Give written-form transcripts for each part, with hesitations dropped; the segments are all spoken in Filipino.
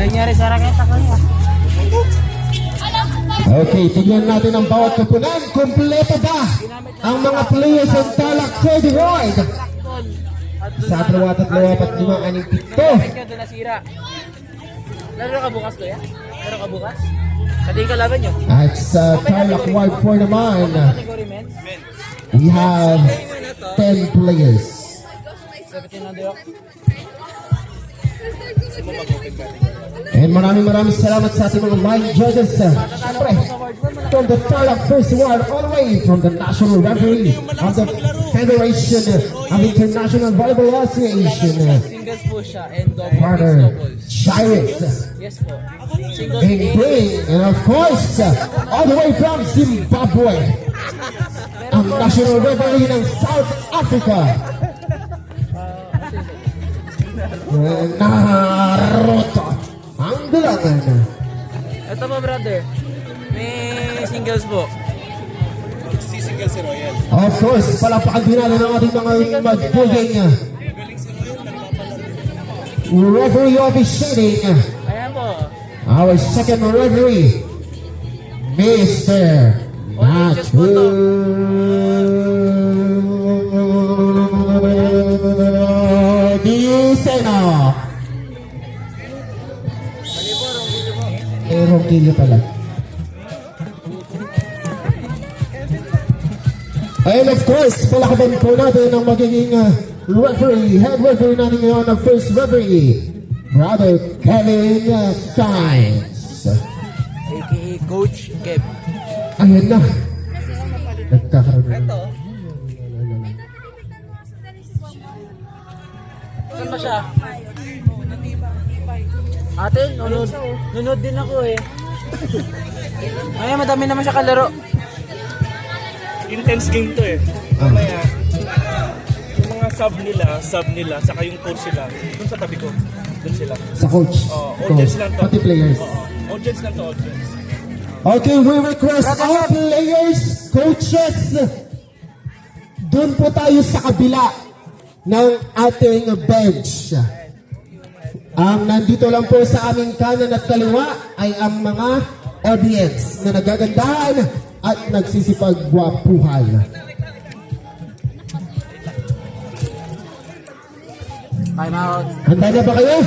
nangyari sa raketa ko niya. Okay, tignan natin ang bawat kupunan. Kompleto ba ang mga players ng Tarlac Third Ward? Sa 2, 3, 4, 5, 6, 7. Gamit nyo, doon nasira. Laro ka bukas, Kuya? Laro ka bukas? Kating kalaban nyo? At sa Tarlac Ward 4 naman, Category men? we have 10 players. 17 on the rock. And maraming salamat sa ating mga line judges. Siyempre, from the Tarlac First Ward all the way from the national referee of the Federation of International Volleyball Association, Singles po siya and double. partner Doubles. Gyrus. Yes po. Singles Bing A. Bing, and of course, all the way from Zimbabwe, ang national referee ng South Africa, Naruto, ang dulangan. Ito po, brother. May singles po. Of course, palapakan din natin ang ating mga magbuging referee officiating. Ayan po. Our second referee, Mr. Diseno. Ronquillo pala. And of course, palakaban po natin ang magiging referee, head referee natin ngayon, ang first referee, Brother Kevin Sainz. A.K.A. Coach Kev. Ayun na. Nagkakaroon na. Ito. Saan ba siya? Ate, nunod din ako eh. Ay, madami naman siya kalaro. Intense game to eh. Mamaya, yung mga sub nila, saka yung coach sila, dun sa tabi ko, dun sila. Sa coach. Audience lang to. Pati players. Audience lang to, audience. Okay, we request all players, coaches, doon po tayo sa kabila ng ating bench. Ang nandito lang po sa aming kanan at kaliwa ay ang mga audience na nagagandahan at nagsisipagwapuhan. Time out. Handa na ba kayo?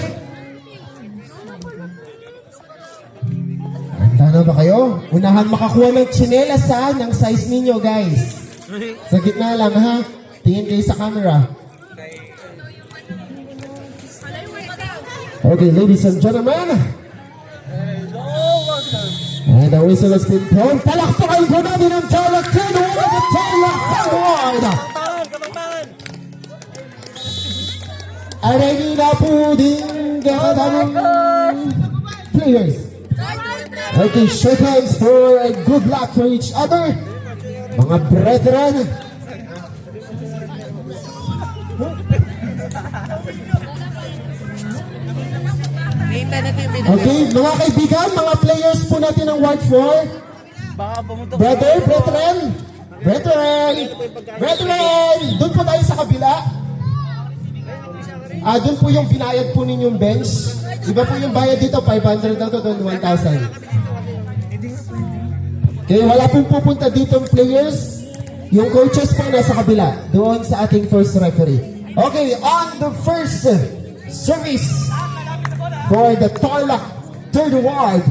Handa na ba kayo? Unahan makakuha ng tsinelas ha, ng size ninyo guys. Sa gitna lang ha. Tingin kayo sa camera. Okay, ladies and gentlemen. And the whistle has been blown. Palakpakan po natin ang Tarlac Third Ward at Tarlac Third Ward. At hindi na po din gagagamang players. Okay, shake hands for a good luck for each other. Mga brethren. Okay, mga kaibigan, mga players po natin ng Ward 4. Baka pumunta ko. Brethren, doon po tayo sa kabila. Doon po yung binayad po ninyong bench. Iba po yung bayad dito, 500 na to, doon 1,000. Okay, wala pong pupunta dito ang players. Yung coaches po nasa kabila, doon sa ating first referee. Okay, on the first service for the Tarlac Third Ward,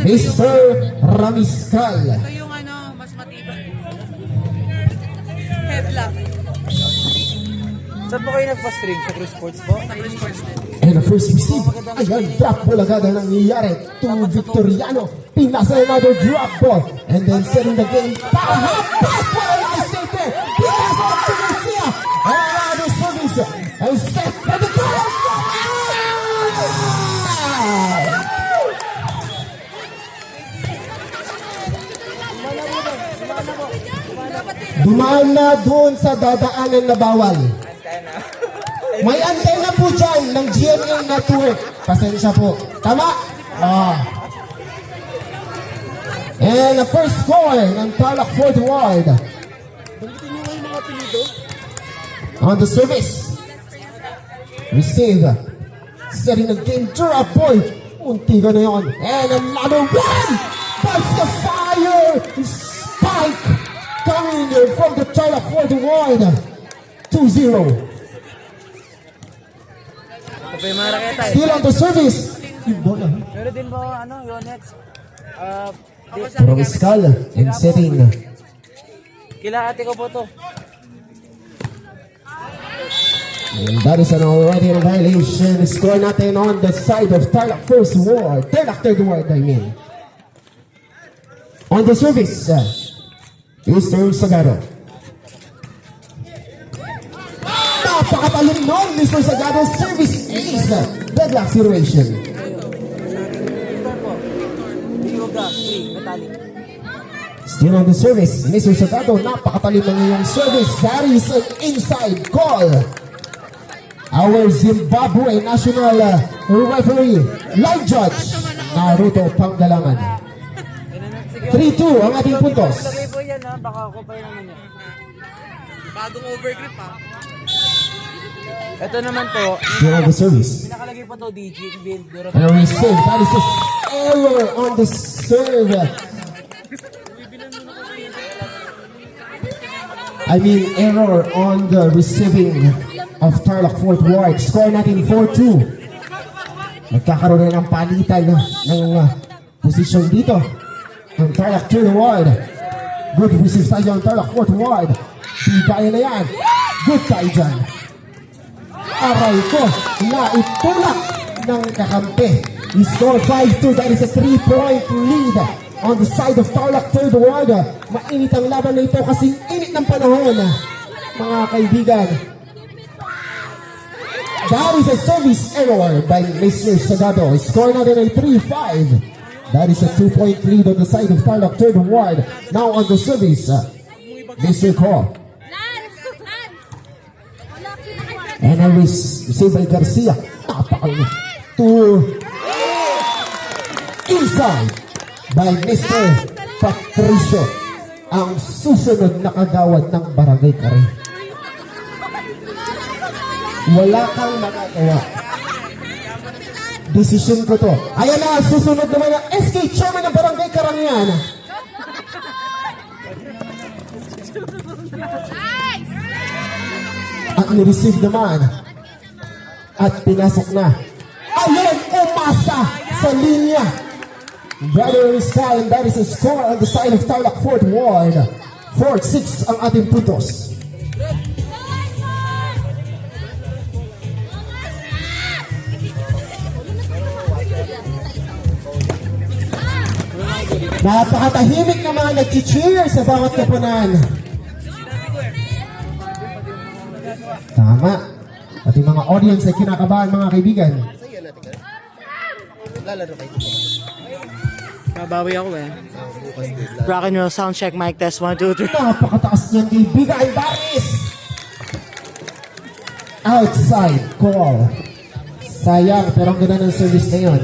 Mr. Ramiscal. Ito yung mas matibay. Headlock. Saan po kayo nagpa-stream? Sa Cruise Sports po? Sa Chris Sports net. And the first receive, ayan, drop ball agad ang nangyayari to Victoriano. Pinasa another drop ball. And then setting the game. Pass! Wala na kay save there. Pinasa ang to Garcia. And another service. And set for the goal. Dumaan na doon sa dadaanan na bawal. May antena po dyan ng GMA Network. Pasensya po. Tama? And the first score ng Tarlac Fourth Ward. On the service. Receive. Setting the game. Drop ball. Muntikan na yun. And another one! That's the fire! Spike coming from the Tarlac fourth ward. 2-0. Ito pa yung mga raketa eh. Still on the service. Yung bola. Pero din ba, yung next? Proviskal and setting. Kila ate ko po to. And that is an already a violation. Score natin on the side of Tarlac first ward. Tarlac third ward, I mean. On the service, Mr. Sagado. Napakatalong nun, Mr. Sagado. Service is deadlock situation. Victor po. Yoga, 3, metallic. Still on the service, Mr. Sagado. Napakatalim ng iyong service. That is an inside call. Our Zimbabwe national referee, live judge, Naruto Panggalangan. 3-2 ang ating puntos. Lagay po yan baka ako pa naman yan. Bagong overgrip ha. Ito naman po, Still on the service. pinakalagay po to DG, build, duro. And a receive, that is an error on the serve. I mean, error on the receiving of Tarlac fourth ward. Score natin 4-2. Nagkakaroon na ng palitan ng posisyon dito. Ang Tarlac third ward. Good receive tayo ang Tarlac fourth ward. Bigay na yan. Good tayo dyan. Aray ko na itulak ng kakampi. He scored 5-2. That is a 3-point lead on the side of Tarlac third ward. Mainit ang laban na ito kasi init ng panahon, mga kaibigan. That is a service error by Mr. Sagado. Score natin ay 3-5. That is a 2-point lead on the side of Tarlac third ward. Now on the service, Mr. Ko. And I receive by Garcia. Napakalit. Inside by Mr. Patricio. Ang susunod na kagawad ng Barangay Kare. Wala kang magagawa. Decision ko to. Ayan na, susunod naman ang SK Chairman ng Barangay Karangian. At ni-receive naman. At pinasok na. Ayun, umasa sa linya. Brother Sky, and that is a score on the side of Tarlac fourth ward. 4-6 ang ating puntos. Napakatahimik na mga nag-cheer sa bawat kapunan. Tama. Pati mga audience ay kinakabahan, mga kaibigan. Mabawi ako eh. Rock and roll sound check, mic test, 1, 2, 3. Napakataas niyan, kaibigan. Baris! Outside call. Sayang, pero ang ganda ng service na yun.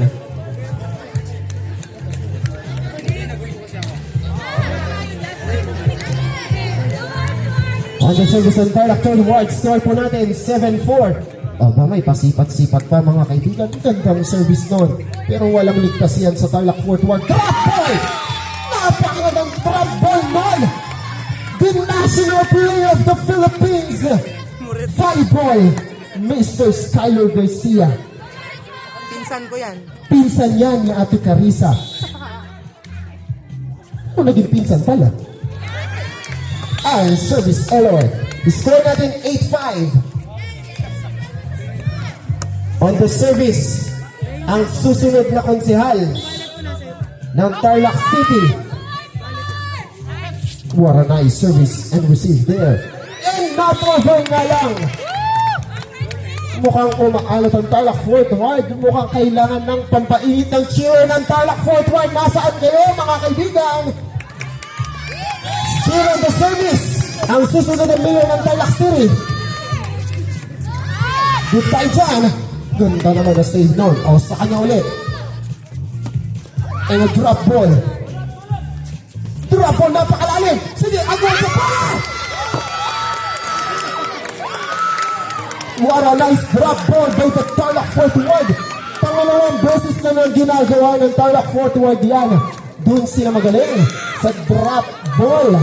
On the service on Tarlac third ward, score po natin 7-4. May pasipat-sipat pa, mga kaibigan. Gandang service nun. Pero walang ligtas yan sa Tarlac fourth ward. Drop ball! Napakagandang drop ball nun! The national player of the Philippines! Volleyball, Mr. Skyler Garcia. Pinsan ko yan. Pinsan yan ni Ate Carissa. Naging pinsan pala. Ang service error. Score natin 8-5. On the service, ang susunod na konsehal ng Tarlac City. What a nice service and receive there. And not over nga lang. Mukhang umaalat ang Tarlac fourth ward. Mukhang kailangan ng pampainit ng cheer ng Tarlac fourth ward. Nasaan kayo, mga kaibigan? Still on the service, ang susunod na mayor ng Tarlac City. Good tayo dyan. Ganda naman na save noon. O, sa kanya ulit. And a drop ball. Drop ball, napakalalim. Sige, agad sa pa! What a nice drop ball by the Tarlac fourth ward. Pangalawang beses na nang ginagawa ng Tarlac forward yan. Doon sila magaling sa drop ball.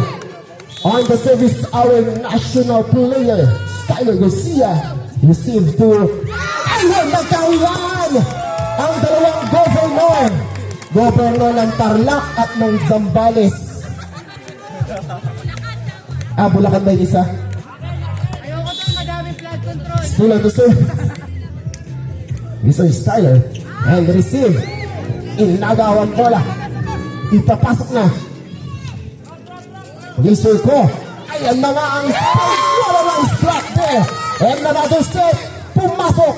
On the service, our national player, Skyler Garcia, received to... Ayun, nagkahuyan! Ang dalawang governor ng Tarlac at ng Zambales. Bulacan ba yung isa? Ayoko to, madami flood control. Still on the serve. Mr. Styler and receive. Inagawan bola. Ipapasok na. Mr. Ko. Ayan na nga ang strike. Wala na ang strike there. And another set. Pumasok.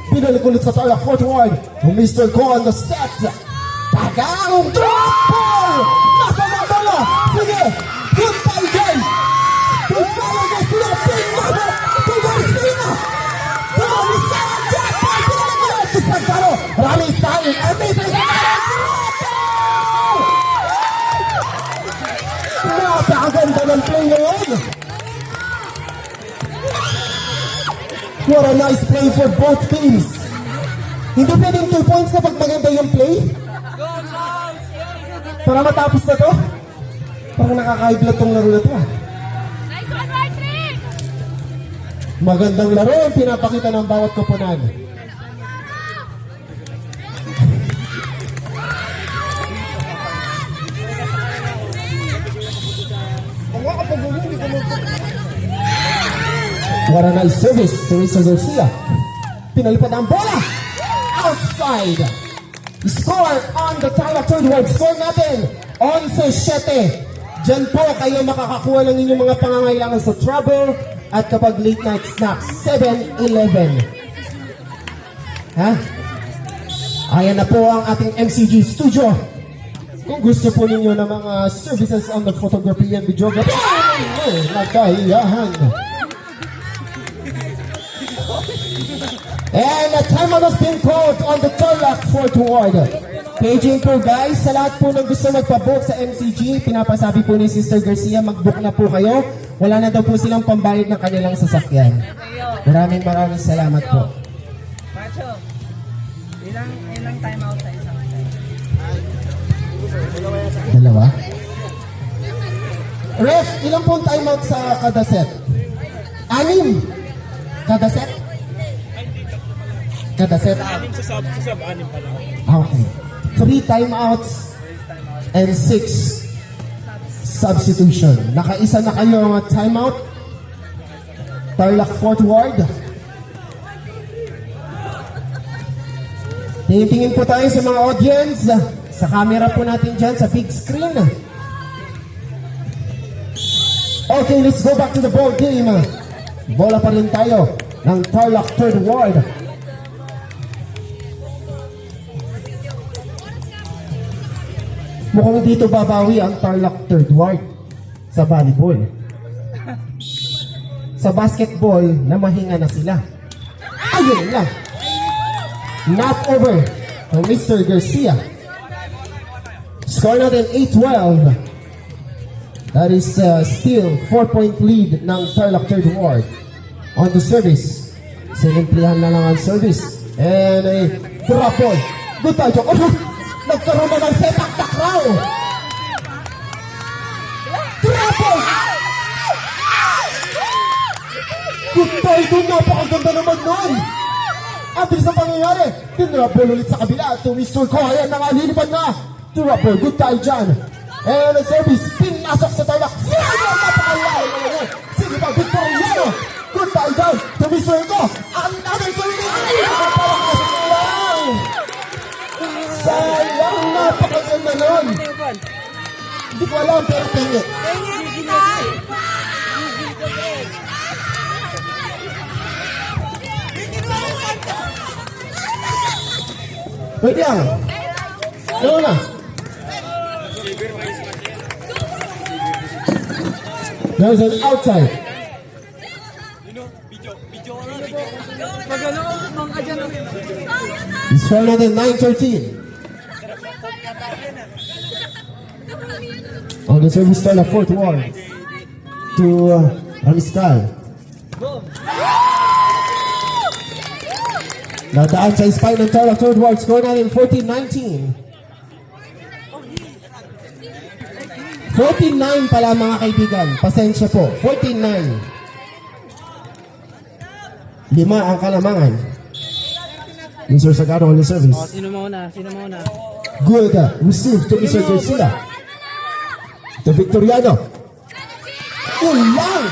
Pinalik ulit sa Tarlac forward. Mr. Ko on the set. Tagang drop ball. Nasa mga bola. Sige. Good ball game. Tusalo na sila. Pinasok. To Garcia. To Garcia. Santaro, Rami Stein, and Mr. Napakaganda ng play ngayon. What a nice play for both teams. Hindi pwedeng 2 points kapag maganda yung play. Para matapos na to. Parang nakaka-high-blood tong laro na to. Nice one, Patrick! Magandang laro ang pinapakita ng bawat koponan. What a nice service, Teresa Garcia. Pinalipad ang bola. Outside. Score on the Tarlac third ward. Score natin. 11-7. Diyan po kayo makakakuha ng inyong mga pangangailangan sa trouble at kapag late night snacks. 7-11. Ha? Ayan na po ang ating MCG studio. Kung gusto po ninyo ng mga services on the photography and videography, nagkahiyahan. And a timeout has been called on the Tarlac fourth ward. Paging po guys, sa lahat po ng gusto magpabook sa MCG, pinapasabi po ni Sister Garcia, mag-book na po kayo. Wala na daw po silang pambayad ng kanilang sasakyan. Maraming salamat po. Macho, ilang time out sa isang set? Dalawa? Ref, ilang pong timeout sa kada set? 6 kada set? Kada set? Anim sa sub, anim pa lang. Okay. 3 timeouts and 6 substitution. Nakaisa na kayo ang timeout. Tarlac fourth ward. Tingin po tayo sa mga audience. Sa camera po natin dyan, sa big screen. Okay, let's go back to the ball game. Bola pa rin tayo ng Tarlac third ward. Mukhang dito babawi ang Tarlac third ward sa volleyball. Sa basketball, namahinga na sila. Ayun lang. Not over for Mr. Garcia. Score natin 8-12. That is still 4-point lead ng Tarlac third ward. On the service. Sinimplihan na lang ang service. And a drop ball. Good tayo. Oh, nagkaroon na ng sepak takraw. Drop ball. Good tayo doon. Napakaganda naman nun. Ang bilis ang pangyayari. Tinrap ball ulit sa kabila. To Mr. Ko. Ayan na nga. Lilipad na. Drop ball. Good tayo dyan. And a service. Pinasok sa Tarlac. Napakalayo na ngayon. Sige pa. Victoriano. Good tayo dyan. To Mr. Ko. Ang namin sa rin. Parang kasalang. Sayang. Napakaganda nun. Hindi ko alam. Pero tingin. Wait lang. Ano na? There's an outside. It's for another 9-13. On the service start of fourth ward to Ramiscal. Nadaan sa spine ng Tarlac third ward. Score natin 14-19. 14-9 pala mga kaibigan. Pasensya po. 14-9. 5 ang Kalamangan. Mr. Sagado on the service. Sino mauna? Sino mauna? Good. Receive to Mr. Garcia. To Victoriano. Ulang!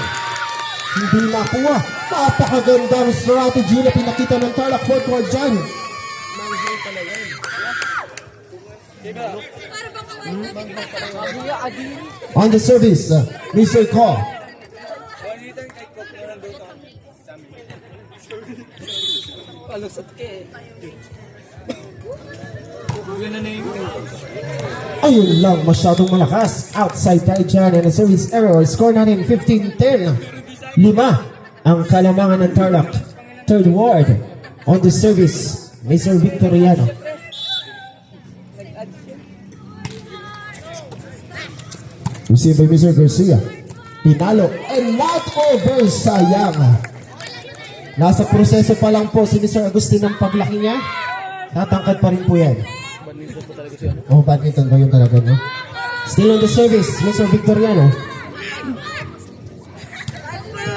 Hindi nakuha. Napakagandang strategy na pinakita ng Tarlac fourth ward dyan. On the service, Mr. Ko. Ayun lang, masyadong malakas. Outside tayo dyan and a service error. Score natin 15-10. 5 ang Kalamangan ng Tarlac third ward. On the service, Mr. Victoriano. Received by Mr. Garcia. Pinalo and not over. Sayang. Nasa proseso pa lang po si Mr. Agustin ng paglaki niya. Tatangkad pa rin po yan. Oh, badminton ba yun talaga, no? Still on the service, Mr. Victoriano.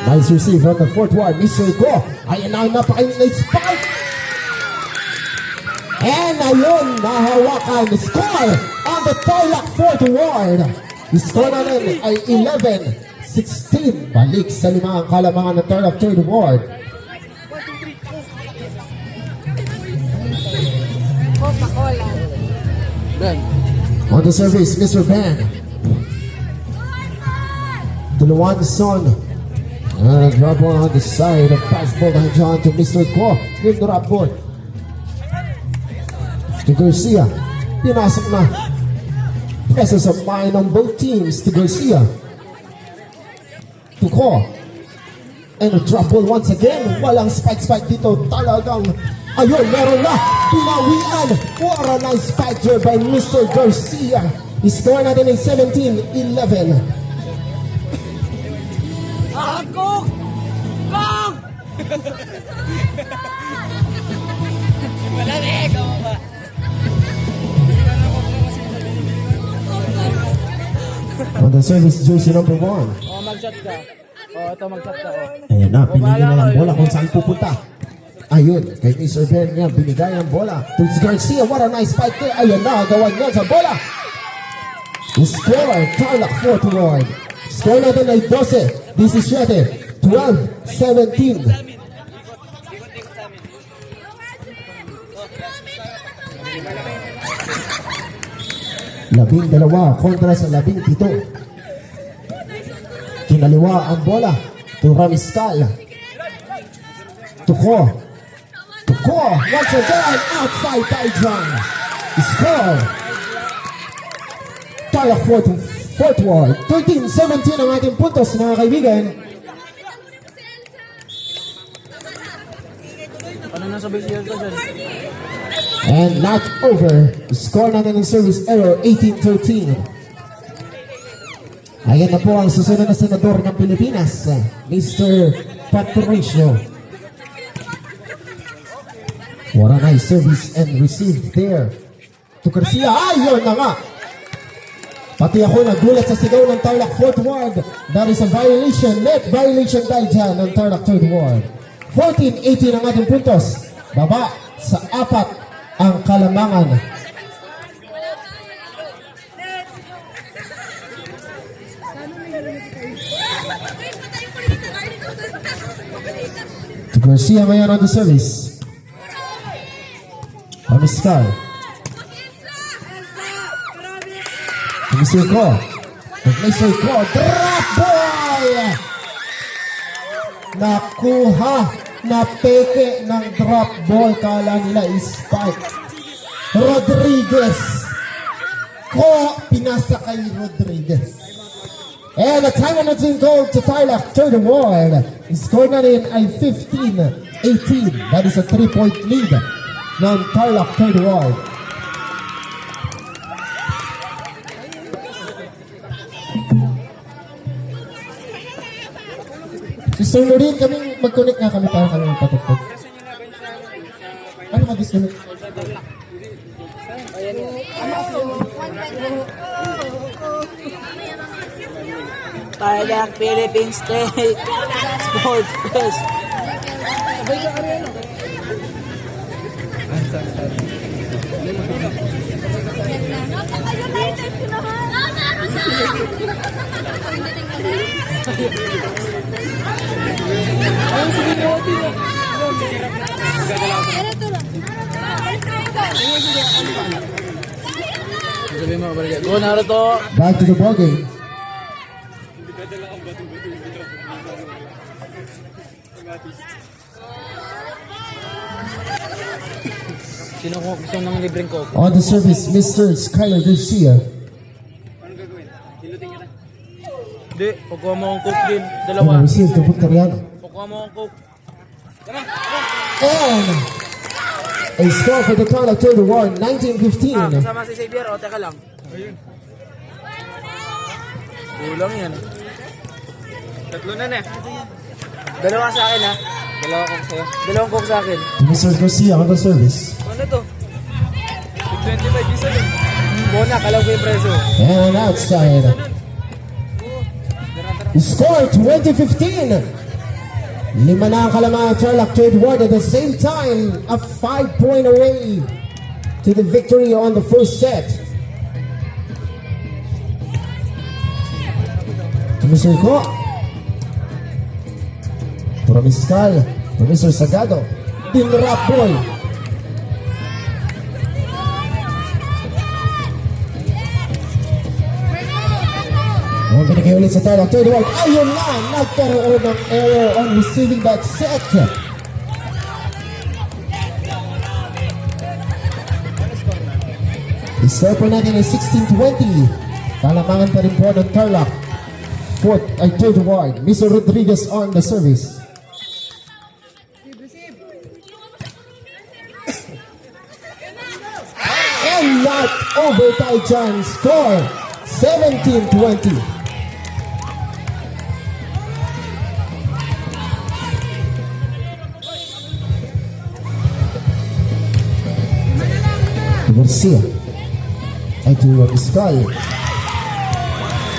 Nice receive on the fourth ward, Mr. Go. Ayan na, napaka-nice spike. And ayun, nahawakan. Score on the Tarlac fourth ward. Score na rin ay 11-16. Balik sa 5 ang Kalamangan ng Tarlac third ward. On the service, Mr. Ben. Dalawan Son. And a drop ball on the side. A pass ball by John to Mr. Ko. Good drop ball. To Garcia. Pinasok na. Presence of mind on both teams. To Garcia. To Ko. And a drop ball once again. Walang spike dito. Talagang ayun, meron na. Pinawian. What a nice spike here by Mr. Garcia. Score natin ay 17-11. On the service, jersey number 1. Mag-shot ka. Ito mag-shot ka. Ayan na, pinili na ang bola kung saan pupunta. Ayun, kay Mr. Ben niya, binigay ang bola. To Garcia, what a nice spike there. Ayun na, gawan niya sa bola. Score, Tarlac fourth ward. Score natin ay 12. 17. 12-17. Labing dalawa kontra sa 17. Kinaliwa ang bola to Ramiscal. Tuko. Once again, outside Taijan. Score. Tarlac fourth ward. 13-17 ang ating puntos, mga kaibigan. Ano na sabay siya ko dyan? And not over. Score natin ng service error, 18-13. Ayan na po ang susunod na senador ng Pilipinas, Mr. Patricio. What a nice service and receive there. To Garcia, ayun na nga. Pati ako nagulat sa sigaw ng Tarlac fourth ward. That is a violation, net violation dahil dyan ng Tarlac third ward. 14-18 ang ating puntos. Baba sa 4 ang Kalamangan. To Garcia ngayon on the service. Ramiscal. Mr. Ko. Mr. Ko. Drop ball! Nakuha. Napeke ng drop ball. Kala nila is-spike. Rodriguez. Ko. Pinasa kay Rodriguez. And the time on the team goal to Tarlac third ward. Score na rin ay 15-18. That is a 3-point lead ng Tarlac third ward. Si Sir Lorin, kaming mag-connect nga kami para kami magpatugtog. mag-disconnect. Tarlac Philippine State Sports Fest. Napaka-united ko naman. Meron na. Sabi mo, balik. Go Naruto. Back to the ball game. Sino ko gusto ng libreng coke? On the service, Mr. Skyler Garcia. Hindi, pagkuha mo akong coke din. Dalawa. And received to Victoriano. Pagkuha mo akong coke. And a score for the count of 31, 19-15. Kasama si Xavier. O, teka lang. Kulang yan. Tatlo na na. Dalawa sa akin ha. Dalawa coke sa'yo. Dalawang coke sa akin. Mr. Garcia on the service. Ano to? 25 isa din. Bona, kalaw ko yung preso. And outside. Score 20-15. Lima na ang kalamangan Tarlac Trade Ward at the same time a 5-point away to the victory on the first set. Mr. Ko. Promiscal. Mr. Sagado. Dinrap boy. Ang binigay ulit sa Tarlac Trade Ward. Ayun na! Nagkaroon ng error on receiving that set. I-score po natin ay 16-20. Kalamangan pa rin po ng Tarlac. Fourth ay Trade Ward. Mr. Rodriguez on the service. And not over Taichan. Score 17-20. Garcia. Ay to Vizcal.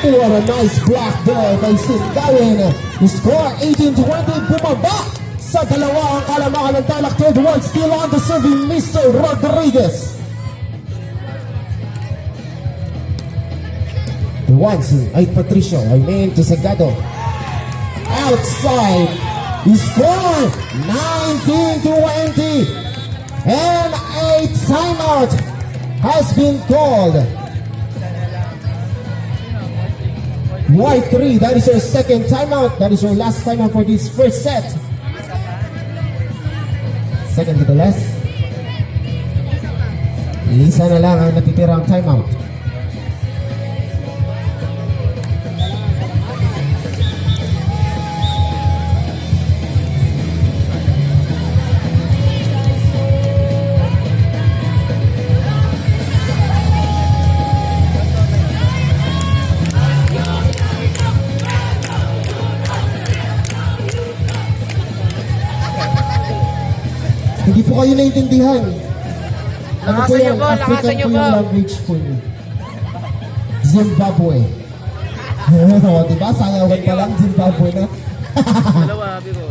What a nice block there by Sindayan. Score 18-20. Bumaba sa dalawa ang kalamangan ng Tarlac Trade Ward. Still on the serving Mr. Rodriguez. The ones ay Patricio. I mean to Sagado. Outside. Score 19-20. And a timeout has been called. Y3, that is your second timeout. That is your last timeout for this first set. Second to the last. Isa na lang ang natitirang timeout. Hindi po kayo naintindihan. Ano po Lakasan yan? niyo po, African lakasan niyo po yung po. language po niyo. Zimbabwe. O, diba? Sayawan pa lang, Zimbabwe na. Dalawa, habi ko.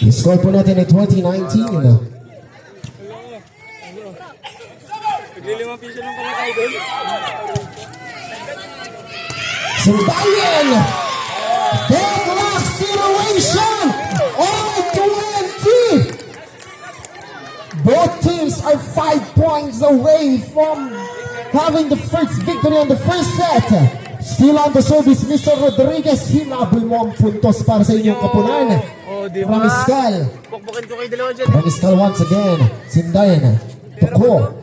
Yung score po natin ay 2019. Naglilima piso lang pala tayo doon. Sindayan! Deadlock situation! All 20! Both teams are 5 points away from having the first victory on the first set. Still on the service, Mr. Rodriguez. Hinabol mo ang puntos para sa inyong kapunan. Oh, di ba? Promiscal. Pukpukin ko kayo dalawa dyan. Promiscal once again. Sindayan. Tuko.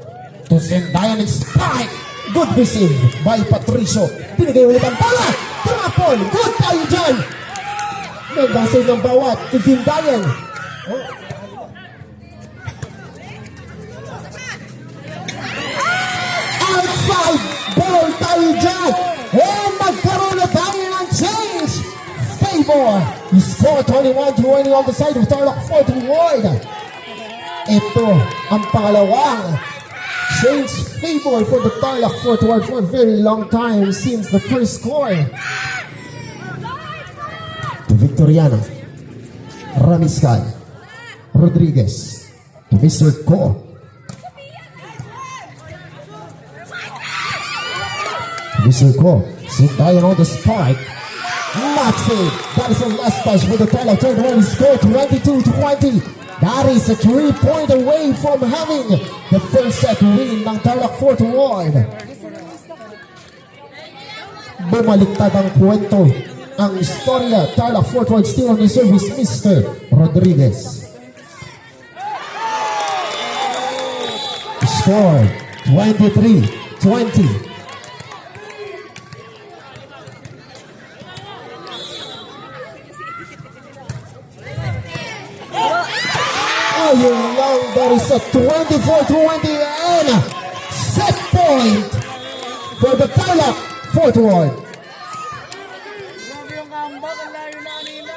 To Sindayan and spike. Good receive by Patricio. Pinigay ulit ang bala. Trapon. Good tayo dyan. Magandang save ng bawat. To Sindayan. Oh. Outside foul tayo dyan. And magkaroon na tayo ng change. Favor. You score 21-20 on the side of Tarlac Fort Ward. Ito ang pangalawang change favor for the Tarlac Fort Ward for a very long time since the first score. To Victoriano. Ramiscal. Rodriguez. To Mr. Ko. Mr. Ko. Sit down on the spike. Maxi. That is the last touch for the Tarlac Fort Ward. Score 22-20. That is a 3-point away from having the first set win ng Tarlac Fort Ward. Bumaliktad ang kwento. Ang istorya, Tarlac Fort Ward still on the service, Mr. Rodriguez. Score 23-20. Ayun lang, there is a 24-20 and set point for the Tarlac Fort Ward. Grabe yung kambak, ang layo na kanina.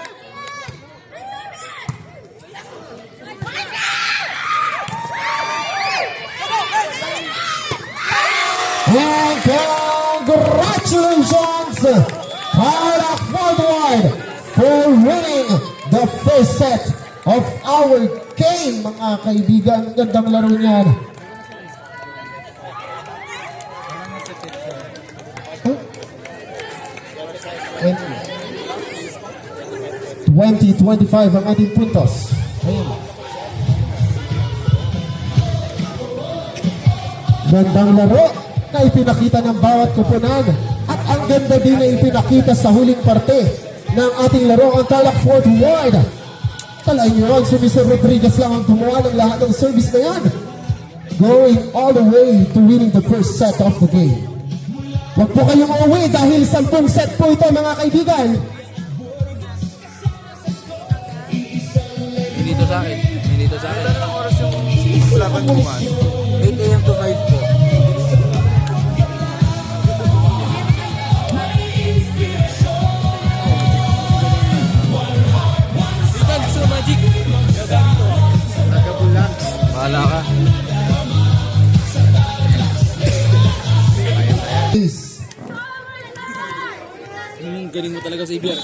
And congratulations, Tarlac Fort Ward, for winning the first set of our game, mga kaibigan. Gandang laro niyan. 20-25 ang ating puntos. Ayun. Gandang laro na ipinakita ng bawat kupunan. At ang ganda din na ipinakita sa huling parte ng ating laro ang Tarlac Fort Ward. Talain nyo yun, si Mr. Rodriguez lang ang gumawa ng lahat ng service na yan. Going all the way to winning the first set of the game. Huwag po kayong uuwi dahil 10 set po ito, mga kaibigan. Minito sa akin. Minito sa akin. Anong oras yung laban mo man? 8 a.m. to 5 po. Nagkabulan. Bahala ka. Peace. Galing mo talaga sa Ibiar.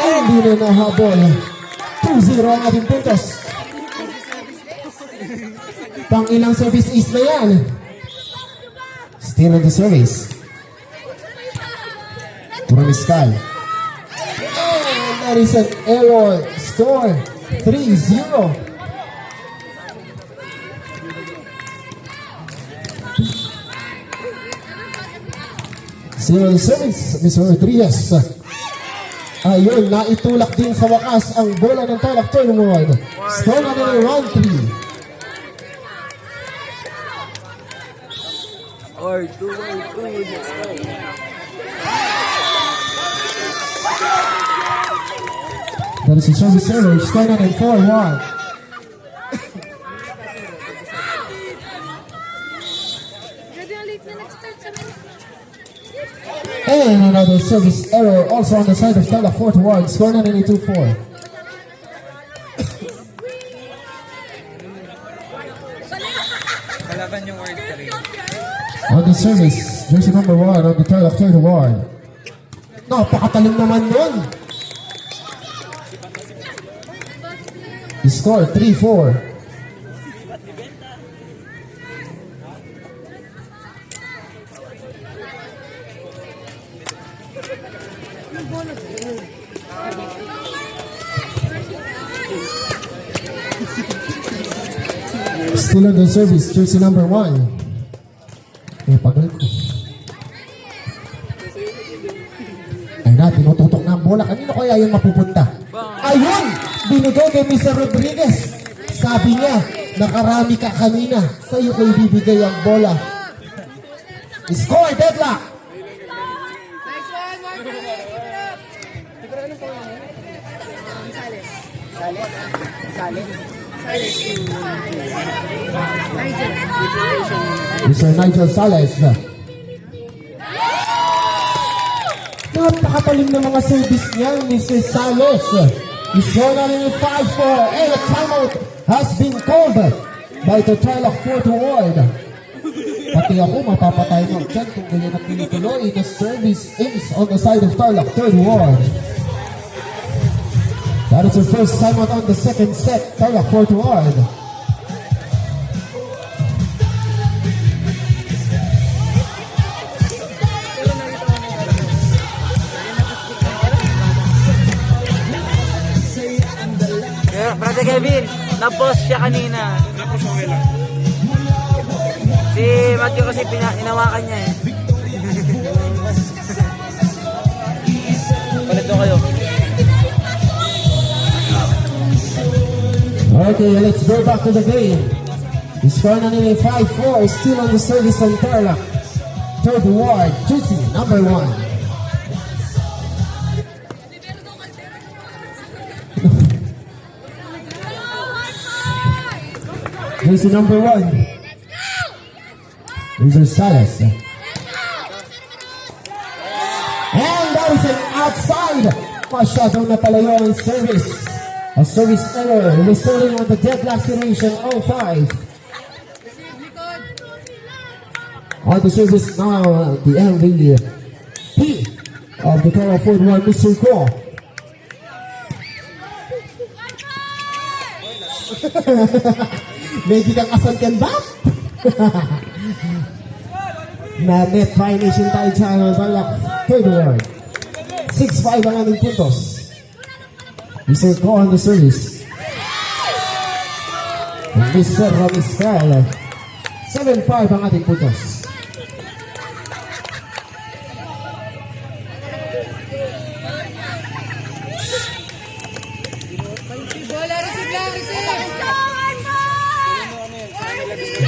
Hindi na nahabol. 2-0 ang ating puntos. Pang ilang service is na yan. Still on the service. Ramiscal. And that is an error. Score 3-0. Zero service, Mr. Rodriguez. Ayun, naitulak din sa wakas ang bola ng Tarlac Fort Ward. Score na nila 1-3. Or 2, let's go. That is a service error. Score na nila 4-1. Grabe ang late na nag-start sa And another service error also on the side of Tarlac Fort Ward. Score na nila 2-4. Kalaban yung word 3. On the service, jersey number 1 on the Tarlac Fort Ward. Napakatalim naman nun. The score 3-4. Still on the service, jersey number 1. Pagal ko. Ay na, tinututok na ang bola. Kanino kaya yung mapupunta? Ayun! Binigay kay Mr. Rodriguez. Sabi niya, nakarami ka kanina. Sa'yo ko ibibigay ang bola. Score, deadlock! Mr. Nigel Sales. Napakatalim ng mga service niya, Mr. Sales. He's scored on in 5-4 and a timeout has been called by the Tarlac 4th Ward. Pati ako mapapatay ng dyan kung ganyan na pinituloy. The service is on the side of Tarlac 3rd Ward. That is the first timeout on the second set, Tarlac 4th Ward. Brother Kevin, na-post siya kanina. Tapos okay lang. Si Matthew kasi inawakan niya eh. Palito kayo. Okay, let's go back to the game. The score na nila 5-4, still on the service on Tarlac. 3rd Ward, choosing number 1. Here's the number 1. Mr. Salas. And that is an outside. Masyadong napalayo ang service. A service error resulting on the deadlock situation 05. On the service now, the MVP of the Tarlac 4th Ward, Mr. Ko. Medyo kang asalkan ba? Na net violation tayo sa Tarlac 3rd Ward. 6-5 ang aming puntos. Mr. Ko on the service. Mr. Ramiscal. 7-5 ang ating puntos.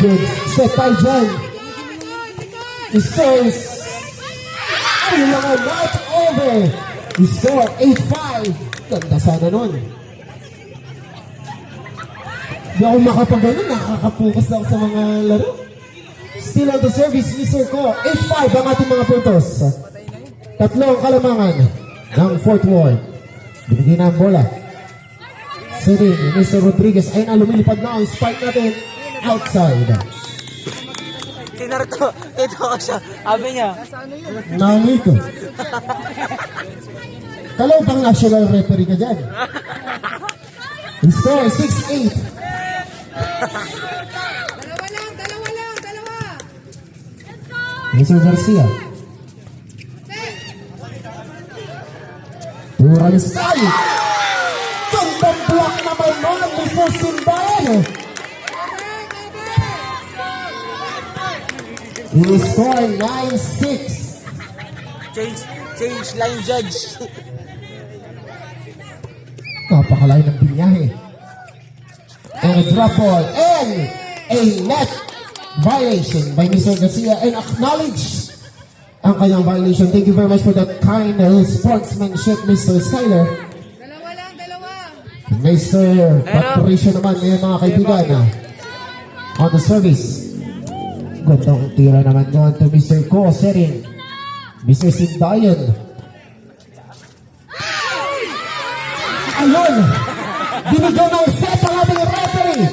Good set by John. He scores. Ano mga not over. He scored 8-5. Ganda sana nun. Di ako makapagano, nakakapukas ako sa mga laro. Still on the service, Mr. Ko. 8-5 ang ating mga puntos. Tatlong kalamangan ng 4th Ward. Binigyan na ang bola. Sitting, Mr. Rodriguez. Ayun na, lumilipad na ang spike natin. Outside. Sinarto. Ito ko siya. Sabi niya. Nangi ko. Kalaw pang national referee ka dyan. He score 6-8. Mr. Garcia. Turang style. Gandang block naman nun, Mr. Simbayan. He scored 9-6. Change line judge. Napakalayo ng binyahe. And a drop ball. And a net violation by Mr. Garcia. And acknowledge ang kanyang violation. Thank you very much for that kind sportsmanship, Mr. Skyler. Mr. Patricio naman ngayon mga kaibigan. On the service. Gandang tira naman doon to Mr. Ko Serin. Mr. Sindayan. Ayun! Binigyan ng set ang ating referee.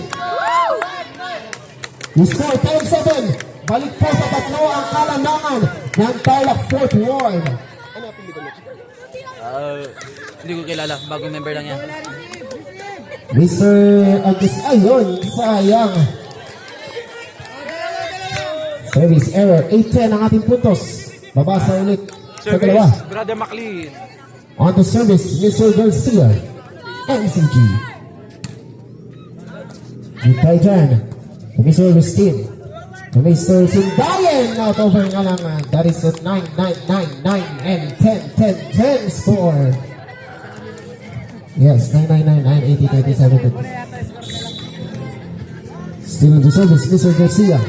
He scored 10-7. Balik po sa tatlo ang kalanangan ng Tarlac 4th Ward. Hindi ko kilala. Bagong member lang yan. Mr. Agus, ayun, sayang. Service error, 8-10 ang ating puntos. Babasa ulit sa dalawa. Brother McLean. On the service, Mr. Garcia, MCG. Good tayo dyan. Mr. Agustin. Mr. Sindayan, not over nga lang. That is a 9-9-9-9 and 10-10-10 score. Yes, 9-9-9-9, 80-97. Still on the service, Mr. Garcia.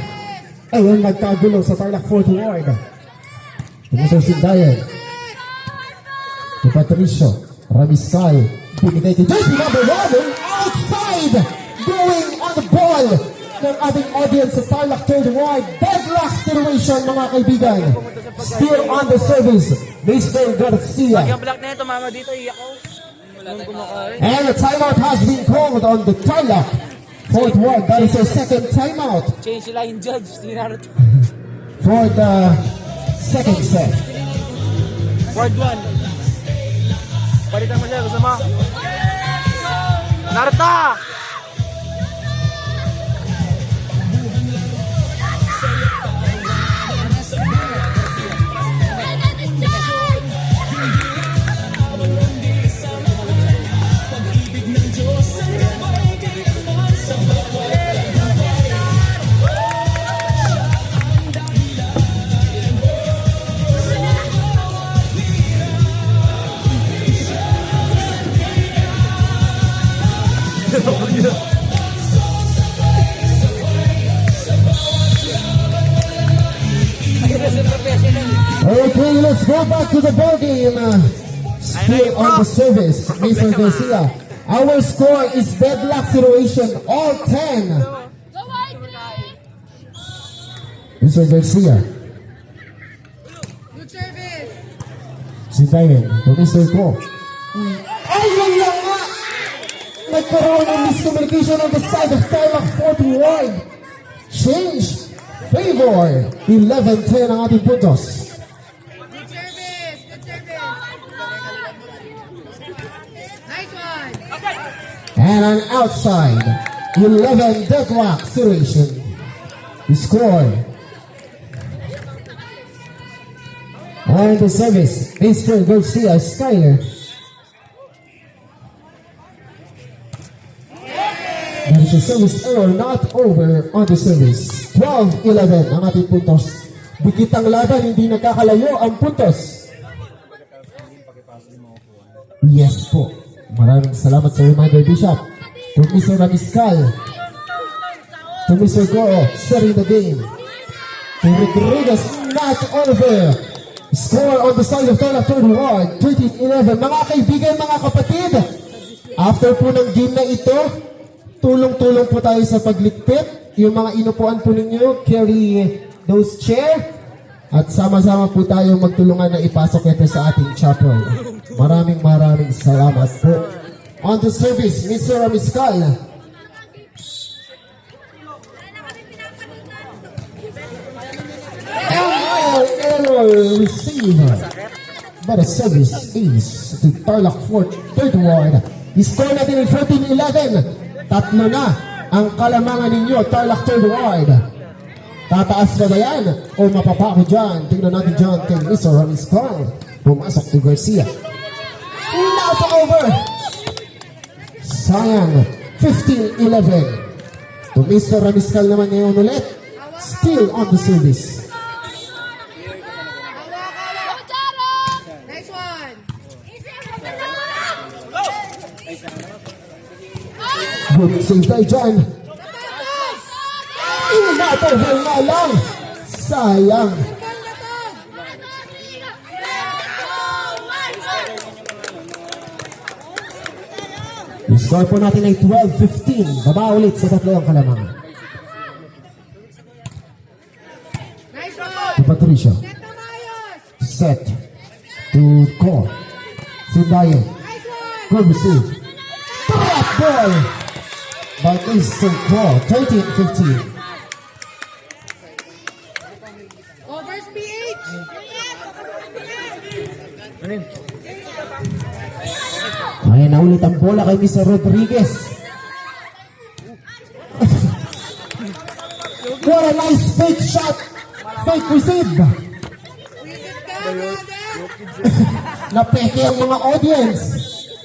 Ayun, nagkagulo sa Tarlac 4th Ward. Mr. Sindayan. To Patricio. Ramiscal. Pinigay to jersey number 1. Outside. Going Miskal ng ating audience sa Tarlac Third Ward. Deadlock situation mga kaibigan. Still on the service, Mr. Garcia. Yung black na ito, mama dito, iyak ko. Walang kumakain. And a timeout has been called on the Tarlac Fourth Ward. That is our second timeout Change sila yung judge. Si Naruto. for the second set. Ward 1. Palitan mo siya, gusto mo? Naruto! Okay, let's go back to the ball game. Still on the service, Mr. Garcia. Our score is deadlock situation, all 10. Go white three! Mr. Garcia. Good service! Si Diane, to Mr. Ko. Ay, yun lang nga! Nagkaroon ng miscommunication on the side of Tarlac Fourth Ward. Change. Favor. 11-10 ang ating puntos. Good service! Good service! Nice one! And an outside. 11 deadlock situation. The score. On the service, Mr. Garcia Skyler. That is a service error, not over on the service. 12-11 ang ating puntos. Dikit ang laban, hindi nagkakalayo ang puntos. Yes po. Maraming salamat sa reminder, Bishop. To Mr. Ramiscal. To Mr. Goro, setting the game. To Rodriguez, not over. Score on the side of Tarlac Third Ward, 13-11. Mga kaibigan, mga kapatid, after po ng game na ito, tulong-tulong po tayo sa pagligpit. Yung mga inupuan po ninyo, carry those chair. At sama-sama po tayo magtulungan na ipasok ito sa ating chapel. Maraming salamat po. On the service, Mr. Ramiscal. Error receiver. But a service is to Tarlac Third Ward. I-score natin ng 14-11. Tatlo na ang kalamangan ninyo, Tarlac Third Ward. Tataas na ba yan? O mapapako dyan? Tingnan natin dyan kay Mr. Ramiscal. Pumasok to Garcia. Not over. Sayang. 15-11. To Mr. Ramiscal naman ngayon ulit. Still on the service. Nice one! Good save tayo dyan. Not over na lang. Sayang. I-score po natin ay 12-15. Baba ulit sa tatlo ang kalamangan. Nice one! To Patricia. Set na maayos! Set. To Ko. Sundayan. Nice one! Good receive. Trap ball. By Mr. Ko. 13-15. Overs PH! Ano yun? Ayan na ulit ang bola kay Mr. Rodriguez. What a nice fake shot. Fake receive. Wicket ka, brother! Napeke ang mga audience.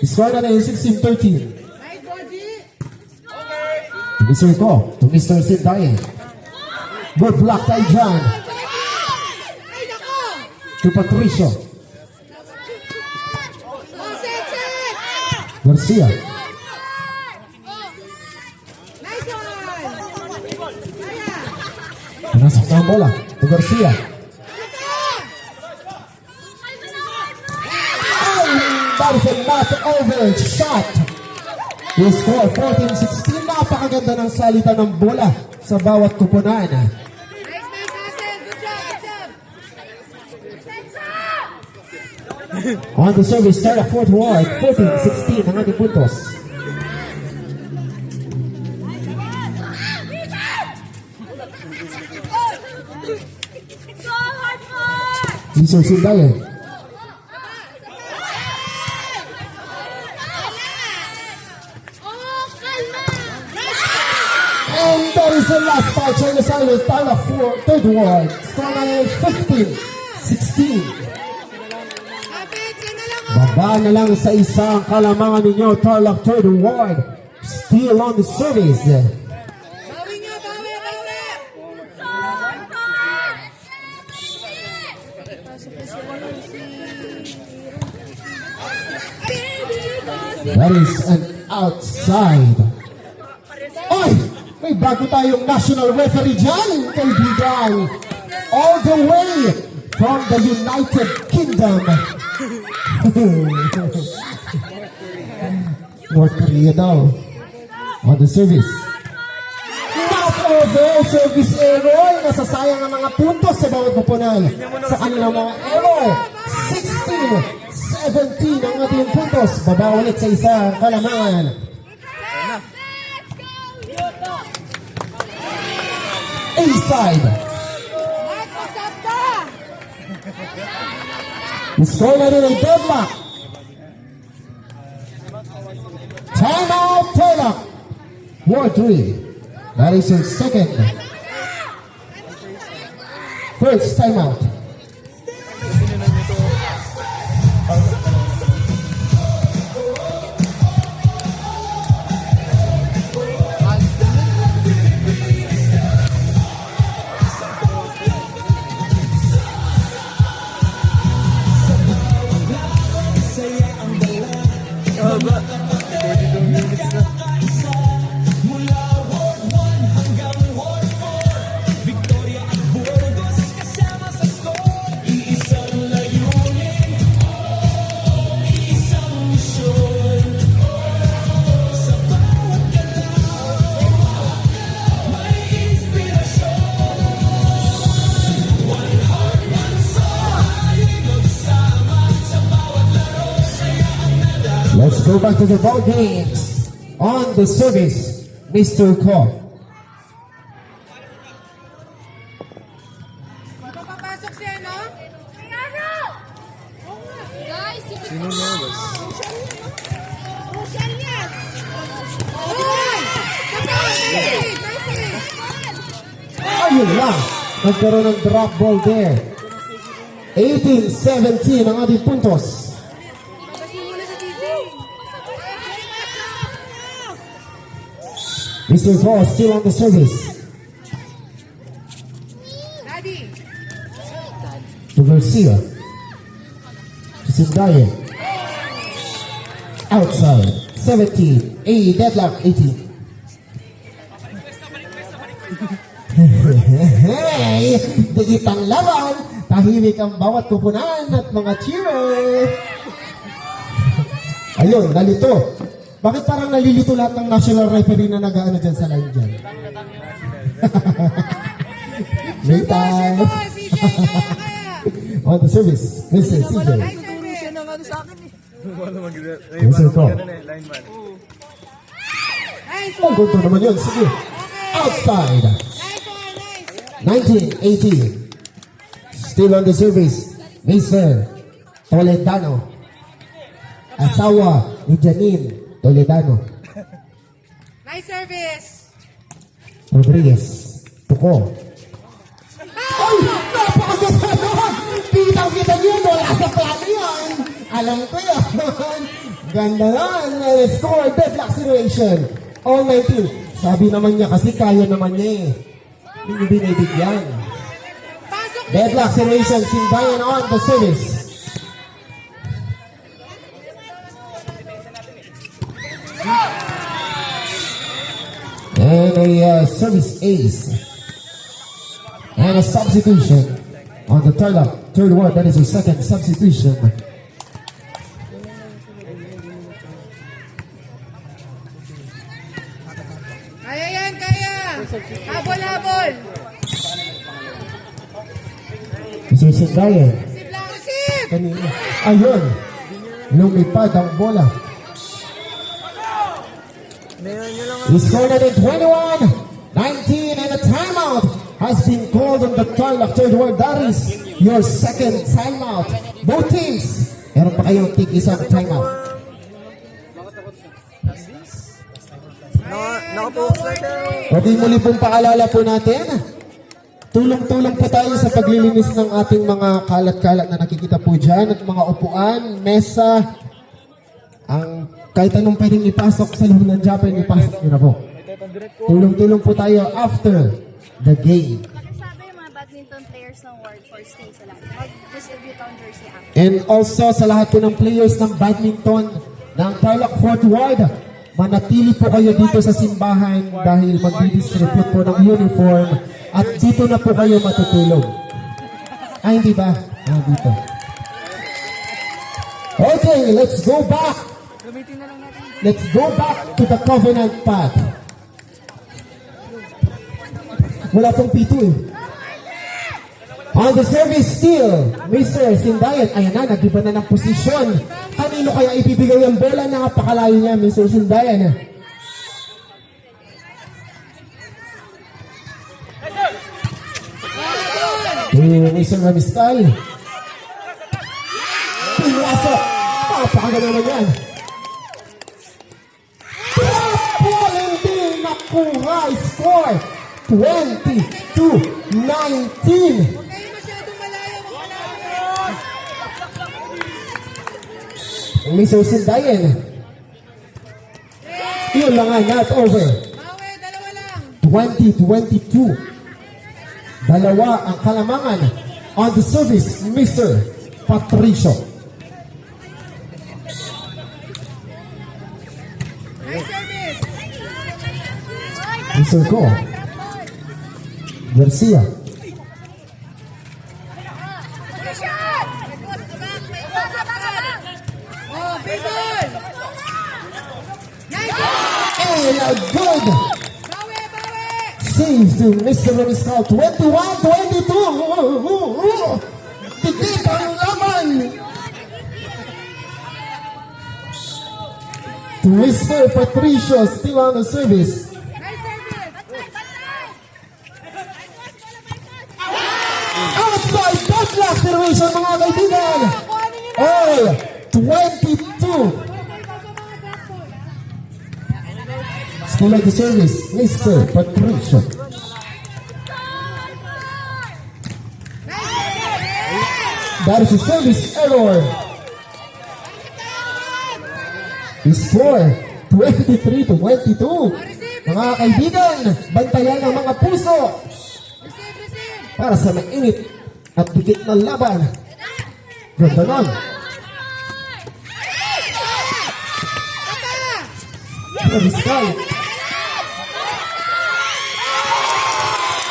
Score na yung 16-13. Nice, Boji! To Mr. Ko. To Mr. Sindaye. Good block tayo dyan. Ay, nako! To Patricio. Oh, set! Garcia. Nice one! Kaya! Pinasok na ang bola. To Garcia. That is a not over shot. The score 14-16. Napakaganda ng salita ng bola sa bawat kupunan. Nice, Hazel. Good job, good job. On the service, start of fourth ward, 14-16 ang ating puntos. Lisa Sundayan. And that is the last touch on the side of Tarlac third ward. Score na 15-16. Kapit, yan na lang, oh. Baba na lang sa isang kalamangan ninyo, Tarlac third ward. Still on the service. Bawi nga, bawi, bawi. That is an outside. Oy! May bago tayong national referee dyan, kaibigan. All the way from the United Kingdom. North Korea daw. On the service. Not over service error. Nasasayang ang mga puntos sa bawat pupunan. Sa kanilang mga error. 16-17 ang ating puntos. Baba ulit sa isang kalamangan. A-side. Mark, usap ka. Score na rin ang deadlock. Time out, Tarlac. Ward 3. That is your second. First time out. Haba. 42 minutes na. Let's go back to the ball games. On the service, Mr. Koff. Papapasok siya, no? Guys, Sino nervous? Crucial yan. Ayun! Nice save. Ayun lang. Nagkaroon ng drop ball there. 18-17 ang ating puntos. Pagdating muna sa TV. Mr. Koff still on the service. Daddy. To Garcia. To Sindayan. Outside. 17. A deadlock 18. Hey! Digitang laban. Tahimik ang bawat kupunan at mga cheerer. Ayun, nalito. Bakit parang nalilito lahat ng national referee na nag-ano dyan sa line dyan? May time. CJ, kaya. On the service. Listen, CJ. Nice service. Wala mag-line. Mr. Koff. Lineman. Nice Ang one. gunto naman yun. Sige. Outside. Nice one, nice. 19-18. Still on the service. Mr. Toledano. Asawa ni Janine Toledano. Nice service. Rodriguez. Tuko. Ay! Napakaganda nun! Kitang-kita nyo, wala sa plano yan. Alam ko yan. Ganda yan. Score, deadlock situation. All 19. Sabi naman niya kasi kaya naman niya eh. Hindi binibigyan. Pasok. Deadlock situation, Sindayan on the service. And a service ace. And a substitution on the third ward. That is a second substitution. Mr. Sandayan. Receive lang, receive! Kanina. Ayun. Lumipad ang bola. Meron nyo lang He scored at 21, 19, and a timeout has been called on the Tarlac third ward. That is your second timeout. Both teams, meron pa kayong isang timeout. nakapokus lang tayo. Okay, muli pong paalala po natin. Tulong-tulong po tayo sa paglilinis ng ating mga kalat-kalat na nakikita po dyan at mga upuan, mesa, ang kahit anong pwedeng ipasok sa loob ng Japan, ipasok nyo na po. Tulong-tulong po tayo after the game. Sabi yung mga badminton players ng ward for stay sila. Mag-distribute ang jersey after. And also sa lahat po ng players ng badminton ng Tarlac 4th Ward, manatili po kayo dito sa simbahan dahil mag-distribute po ng uniform at dito na po kayo matutulog. Ay, hindi ba? Ah, dito. Okay, let's go back. Let's go back to the covenant path. Wala pong P2 eh. On the service still, Mr. Sindayan. Ayan na, nag-iba na ng posisyon. Kanino kaya ibibigay ang bola? Napakalayo niya, Mr. Sindayan. Mr. Ramistay. Pinasok. Napakaganda naman yan. Hindi nakuha. Score 22-19. Huwag kayo masyadong malayo, Mr. Sindayan. Yun lang nga, not over. Bawi, dalawa lang. 20-22. Dalawa ang kalamangan. On the service, Mr. Patricio. Nice service. Mr. Go. Garcia. Oh, free ball. Nice. And a good Bawi, bawi. save to Mr. Remiscal. 21-22. Tikit ang laman. To Mr. Patricio, still on the service. Nice service. Outside deadlock situation, mga kaibigan. All 22. Still on the service, Mr. Patricio. That is a service error. He scored 23-22. Mga kaibigan, bantayan ang mga puso Receive, receive. para sa mainit at dikit na laban. Ganda nun. Remiscal.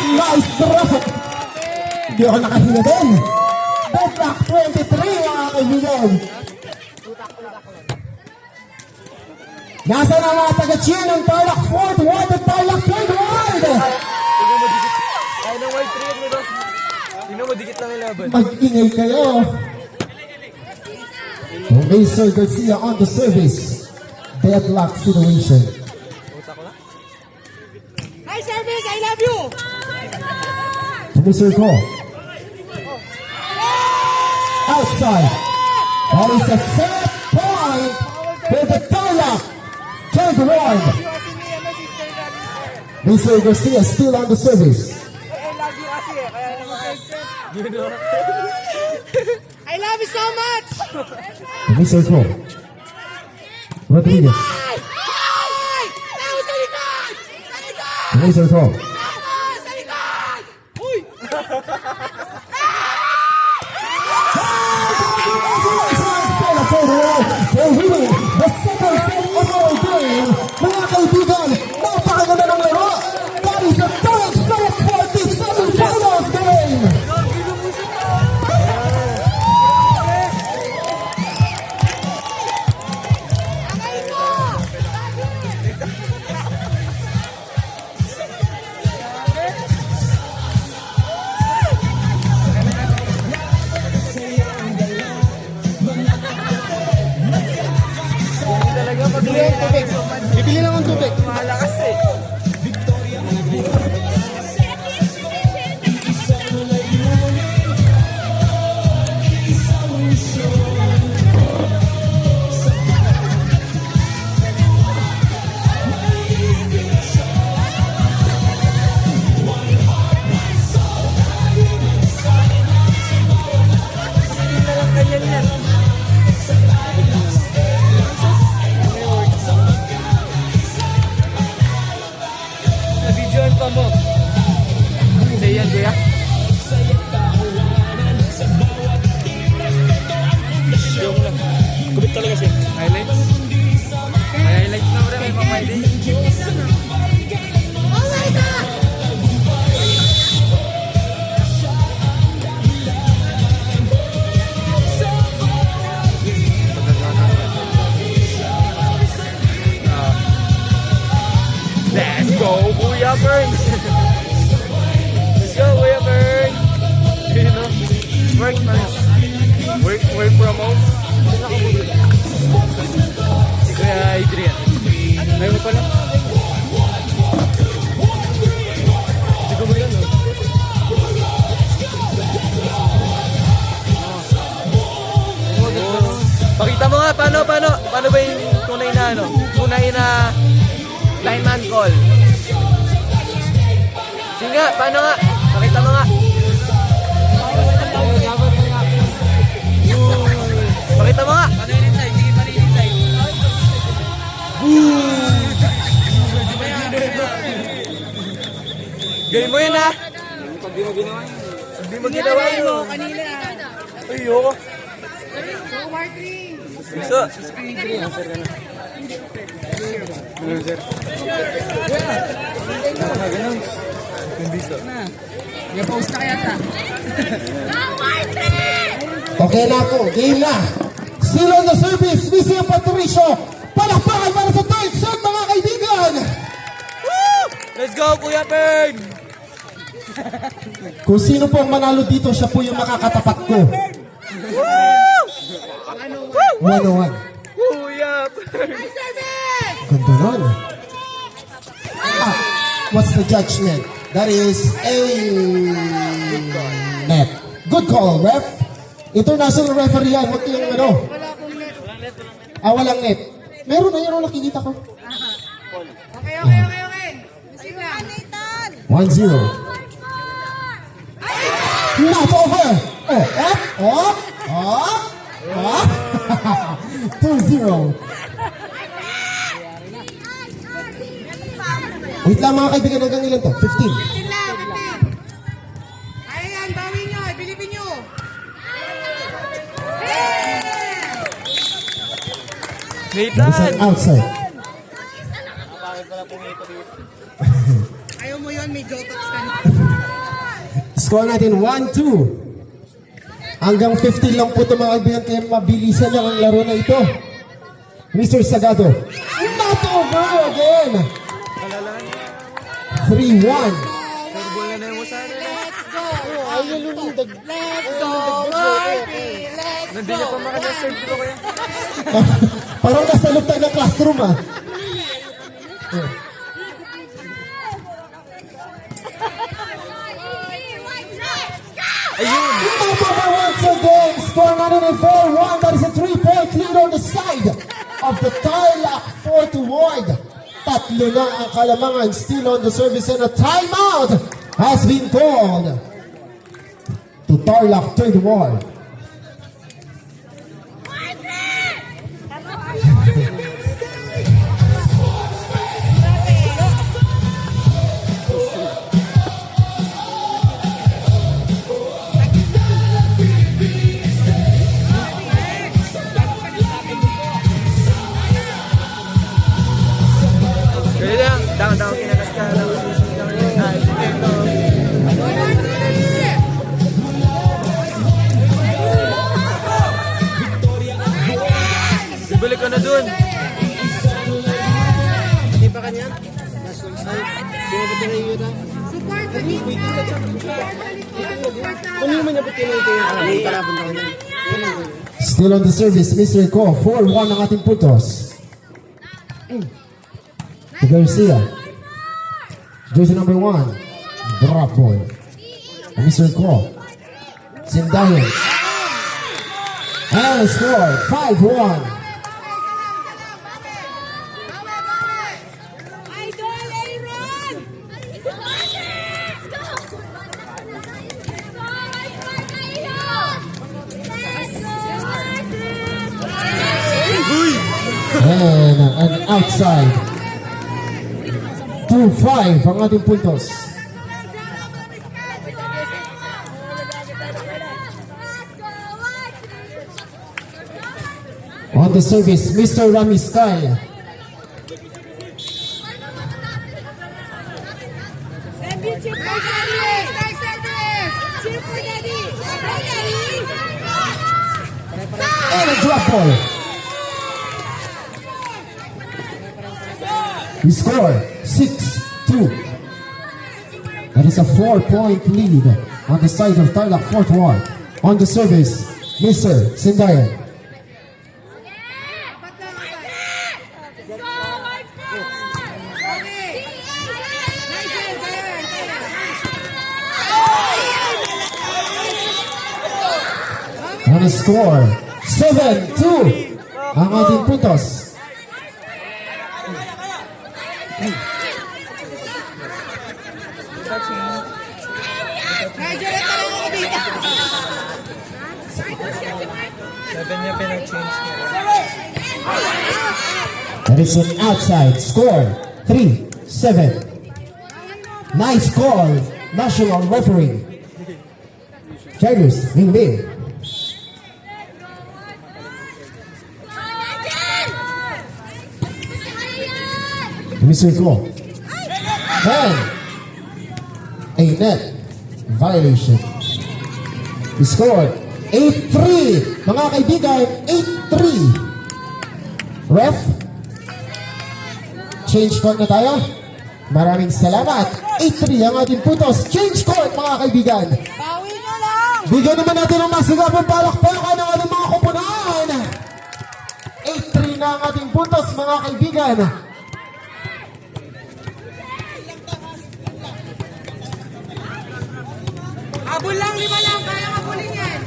Nice drop. Hindi ako nakahinga din. Deadlock 23, mga kaibigan. Nasa na mga taga-cheer ng Tarlac 4th Ward at Tarlac 3rd Ward? Ay, nang white trade nito. Tingnan mo, dikit lang yung laban. Mag-ingay kayo. Mr. Garcia on the service. Deadlock situation. Nice service. I love you. Mr. Go. Outside. That is a set point for the Tarlac 3rd Ward. Mr. Garcia still on the service. I love you so much. Mr. Go. Rodriguez. Ay! Ay! Tao sa likod! Sa likod! Mr. Go. Tao sa likod! Uy! They're winning the second set of our game. Mga kaibigan, napakaganda ng laro. That is a third set for the semifinals game. nga, paano ba yung tunay na ano? Tunay na lineman call? Sige nga, paano nga? Pakita mo nga. Pakita mo nga. Paano yung inside? Sige, paano yung inside? Gawin mo yun ha? Pag di mo ginawa yun. Pag di mo ginawa yun. Ayoko. Biso. I-post na kaya ta. Okay na po, game na. Still on the service, Missy Patricio. Palakpakan para sa third shot, mga kaibigan. Let's go, Kuya Pern! Kung sino po ang manalo dito, siya po yung makakatapat ko. 101. Kuya Pern! Ganda nun. What's the judgment? That is a net. Good call, ref. International referee yan. Huwag yung ano. Walang net. Meron na yun, nakikita ko. Okay. Sige na. 1-0. Not over. Up. 2-0. Wait lang mga kaibigan, hanggang ilan to? 15. Ayan, bawin nyo. Bilipin nyo. Outside, Nathan! outside. Ayaw mo yun, may jotox ka na. Score natin 1-2. Hanggang 15 lang po ito mga kaibigan, kaya mabilisan lang ang laro na ito. Mr. Sagado. Not over again. 3-1. Nandun niya pa makanya-serve ko kaya. Parang nasa loob tayo ng classroom ah. Ayun! Not over once again. Score natin in 4-1. That is a 3-point lead on the side of the Tarlac 4-1. Tatlo na ang kalamangan. Still on the service and a timeout has been called to Tarlac 3rd Ward. Kaya lang, down, kinakas ka lang. Ay, ito. Bibalik ka na dun. Hindi pa kanya? Sino ba tingin yun na? Kung yung manyabutin na ito yung kalaban na kanya. Still on the service, Mr. Ko. 4-1 ang ating puntos. Garcia. Jersey number 1. Drop ball. Mr. Ko. Sindayan. And score 5-1. Idol Aaron! And an outside. 2-5 ang ating puntos. On the service, Mr. Rami Sky. Championship for Daddy! Cheer for Daddy! And a drop ball. We score 6-2. That is a 4-point lead on the side of Tarlac 4th Ward. On the service, Mr. Sindayan. On the score, 7-2. ang ating puntos. Seven niya pinag-change niya. That is an outside score. 3-7. Nice call, national referee. Tigers, win. Mr. Ko. And a net violation. The score 8-3. Mga kaibigan, 8-3. Ref, change court na tayo. Maraming salamat. 8-3 ang ating puntos. Change court, mga kaibigan. Bawi nyo lang! Bigyan naman natin ng masigabong palakpakan ng ating mga kupunan. 8-3 na ang ating puntos, mga kaibigan. Abol lang, 5 lang. Kaya abulin yan.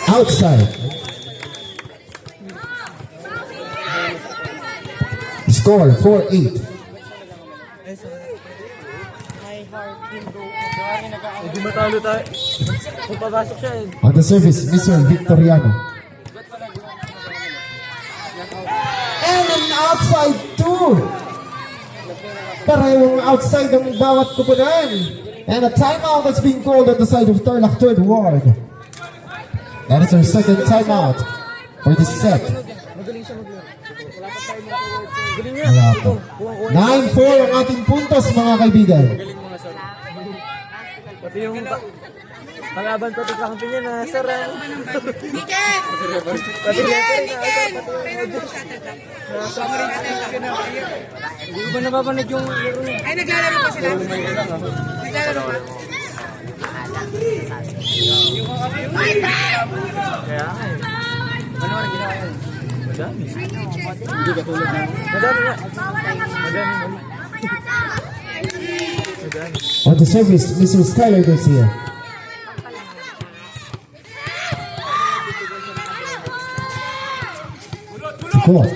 Outside. Score 4-8. Hindi matalo tayo. Kung papasok siya eh. On the service, Mr. Victoriano. And an outside too. Parehong outside ng bawat kupunan. And a timeout has been called on the side of Tarlac Third Ward. That is our second timeout for this set. Magaling siya maglaro. Wala pa tayo mga word. Galing niya. Wala pa. 9-4 ang ating puntos, mga kaibigan. Galing mga sir. Pati yung pang-aban pati sa kampi niya na sir. Miken! Pati Miken! Miken! Hindi ko ba nababanig yung laro niya? Ay, naglalaro pa sila. Naglalaro pa. Kaya nga eh. Ano ang ginawa yun? Madami. Hindi ka tulad na. Madami nga. Madami. Madami. On the service, Mr. Skyler Garcia. Cool.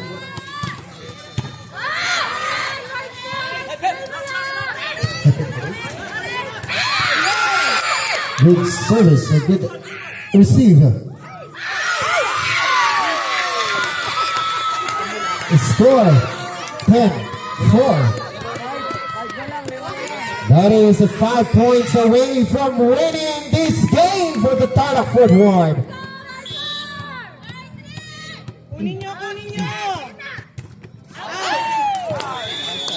Good service, a good receiver. Score 10-4. That is 5 points away from winning this game for the Tarlac Third Ward. Kunin nyo, kunin nyo!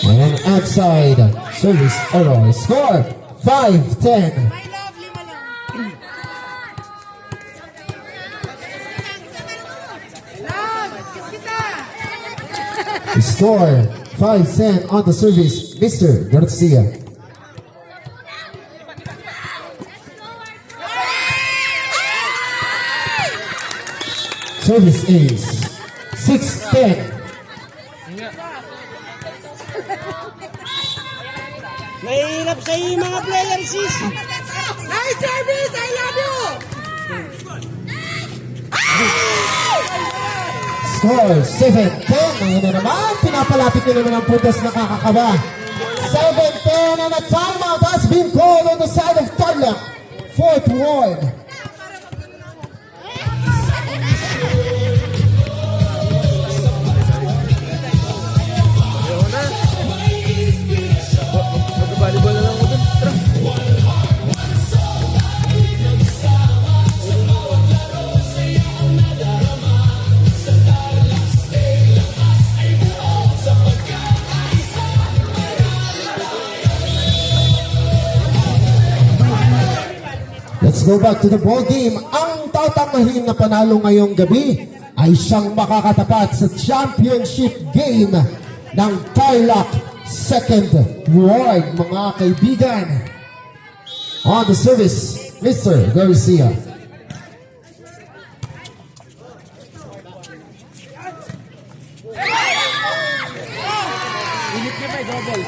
And outside service error. Score 5-10. My love, 5 lang. Love, kiss kita! Score 5-10 on the service, Mr. Garcia. Service is 6-10. Mahirap sa iyo mga players, sis! Nice service! I love you! Score 7-10. Ngayon na naman, pinapalapit nyo naman ang puntos na kakakaba. 7-10 and a timeout has been called on the side of Tarlac Fourth Ward. Ayaw na. Mag-volleyball na lang ako dun. Tara. Let's go back to the ball game. Ang tatamahin na panalo ngayong gabi ay siyang makakatapat sa championship game ng Tarlac Second Ward, mga kaibigan. On the service, Mr. Garcia. Init niya pa eh, double.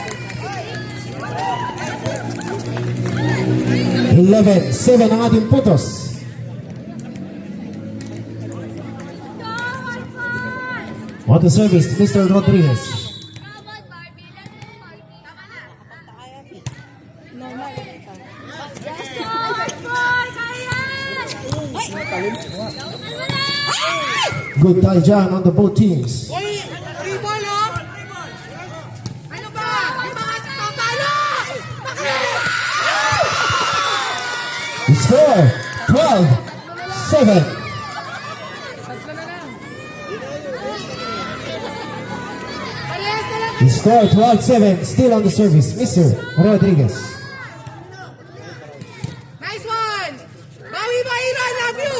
11-7 ang ating putos. On the service, Mr. Rodriguez. Good time dyan on the both teams. Uy, free ball, oh! Ano ba? May mga tatalo! The score, 12-7. The score, 12-7. Still on the service, Mr. Rodriguez. Nice one! Bawi Bahira, I love you!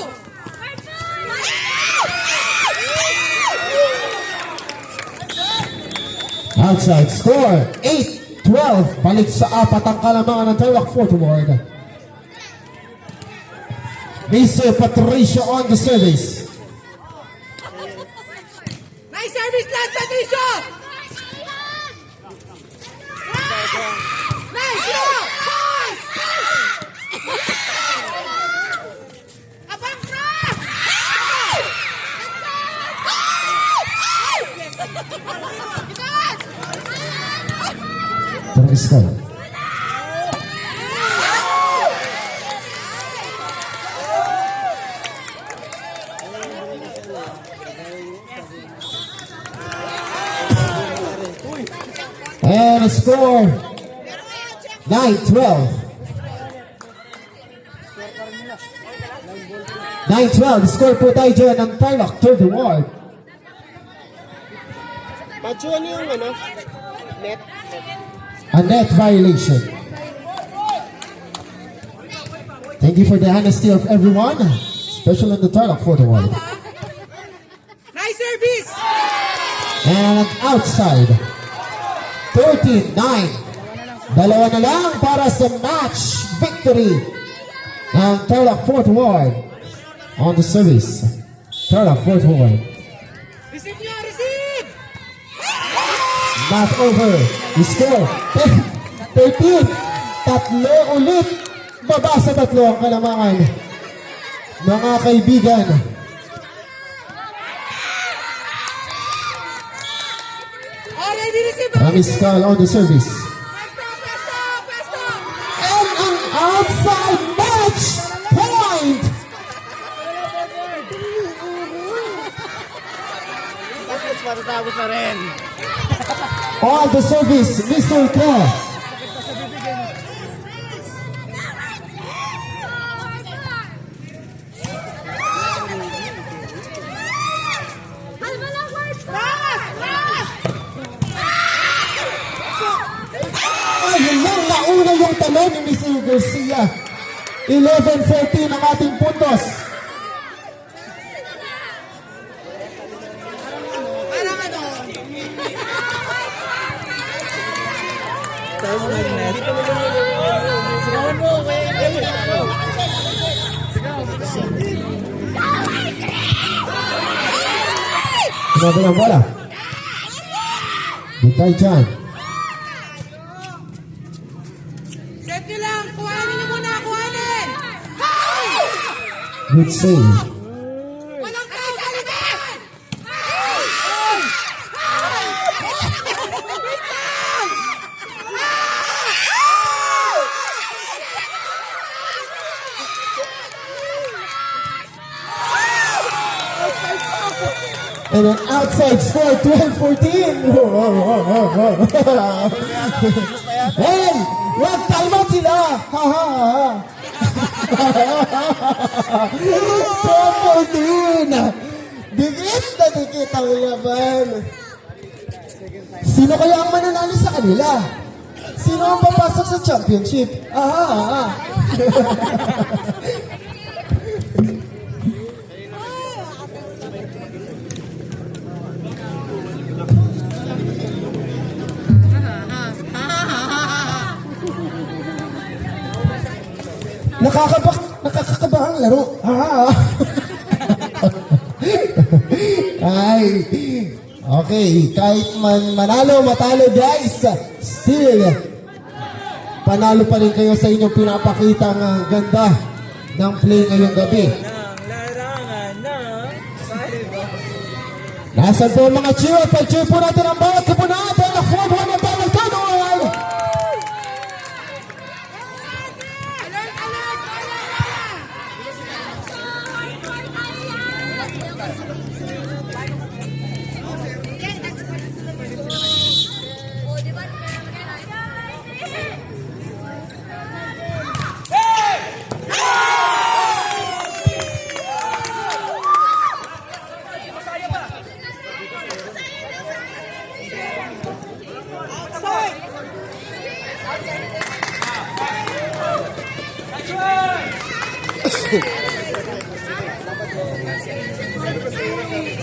Outside score, 8-12. Balik sa apat ang kalamangan ng Tarlac Fort Ward. Mr. Patricio on the service. Nice service, lad, Patricio! Nice, yo! Nice! Abang ka! Tarang score. And the score, 9-12. 9-12. The score po tayo dyan ng Tarlac third ward. Pacho, ano yung ano? Net? A net violation. Thank you for the honesty of everyone, especially in the Tarlac third ward. Nice service! And outside, 13-9. Dalawa na lang para sa match victory ng Tarlac Fort Ward on the service. Tarlac Fort Ward. Receive nyo, receive! Not over. The score, 13. Tatlo ulit. Baba sa tatlo ang kalamangan. Mga kaibigan. Already receive! Ramiskal on the service. Pesto, pesto, pesto! And an outside match point. Matatapos na rin. On the service, Mr. Claire. Ayun lang, nauna yung talon ni Mr. Garcia. 11-14 ang ating puntos. Parang ano? Sigawan mo, Sinabi ng bola. Butay dyan. Set nyo lang! Kuhanin nyo muna! Kuhanin! Good save. Walang tao sa likod! And an outside score, 12-14. Hey! Wag time out sila! Ha ha ha! 12-14! Dikit na dikit ang laban. Sino kaya ang mananalo sa kanila? Sino ang papasok sa championship? Aha! Nakakabahang laro. Ay. Okay, kahit man manalo, matalo guys, still panalo pa rin kayo sa inyong pinapakitang ganda ng play ngayong gabi. Nasaan po ang mga cheer? Pag-cheer po natin ang bawat kapunan dahil na 4-1 ang bawat tuloy.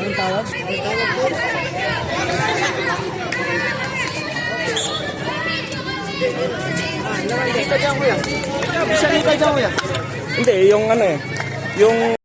Anong tawag? Kita dyan, kuya. Isa kita dyan, kuya. Hindi, yung ano eh. Yung